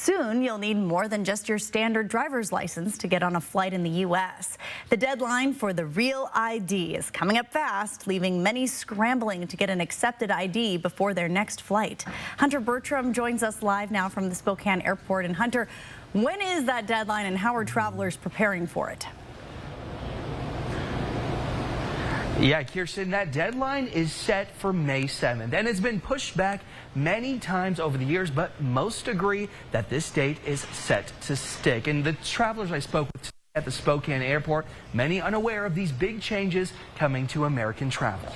Soon, you'll need more than just your standard driver's license to get on a flight in the U.S. The deadline for the Real ID is coming up fast, leaving many scrambling to get an accepted ID before their next flight. Hunter Bertram joins us live now from the Spokane airport. And Hunter, when is that deadline and how are travelers preparing for it? Yeah, Kirsten, that deadline is set for May 7th, and it's been pushed back many times over the years, but most agree that this date is set to stick. And the travelers I spoke with at the Spokane airport, many unaware of these big changes coming to American travel.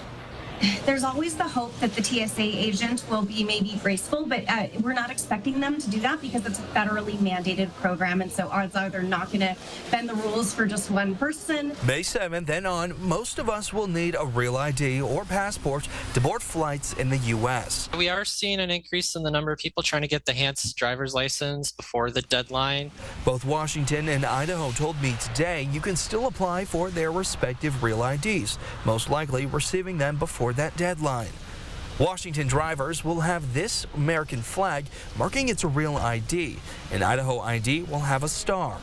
There's always the hope that the TSA agent will be maybe graceful, but we're not expecting them to do that because it's a federally mandated program, and so odds are they're not going to bend the rules for just one person. May 7th and on, most of us will need a real ID or passport to board flights in the U.S. We are seeing an increase in the number of people trying to get the enhanced driver's license before the deadline. Both Washington and Idaho told me today you can still apply for their respective real IDs, most likely receiving them before that deadline. Washington drivers will have this American flag marking it's a real ID. An Idaho ID will have a star.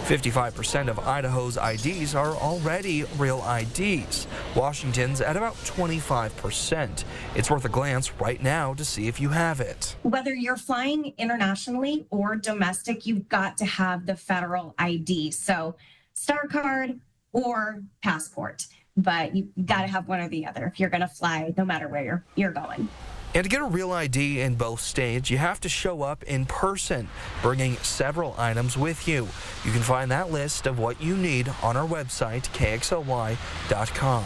55% of Idaho's IDs are already real IDs. Washington's at about 25%. It's worth a glance right now to see if you have it. Whether you're flying internationally or domestic, you've got to have the federal ID. So Star Card or passport. But you got to have one or the other if you're going to fly, no matter where you're going. And to get a real ID in both states, you have to show up in person, bringing several items with you. You can find that list of what you need on our website, KXLY.com.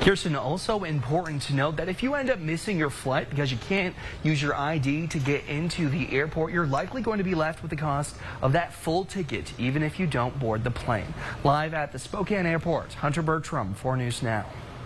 Kirsten, also important to note that if you end up missing your flight because you can't use your ID to get into the airport, you're likely going to be left with the cost of that full ticket, even if you don't board the plane. Live at the Spokane airport, Hunter Bertram, 4 News Now.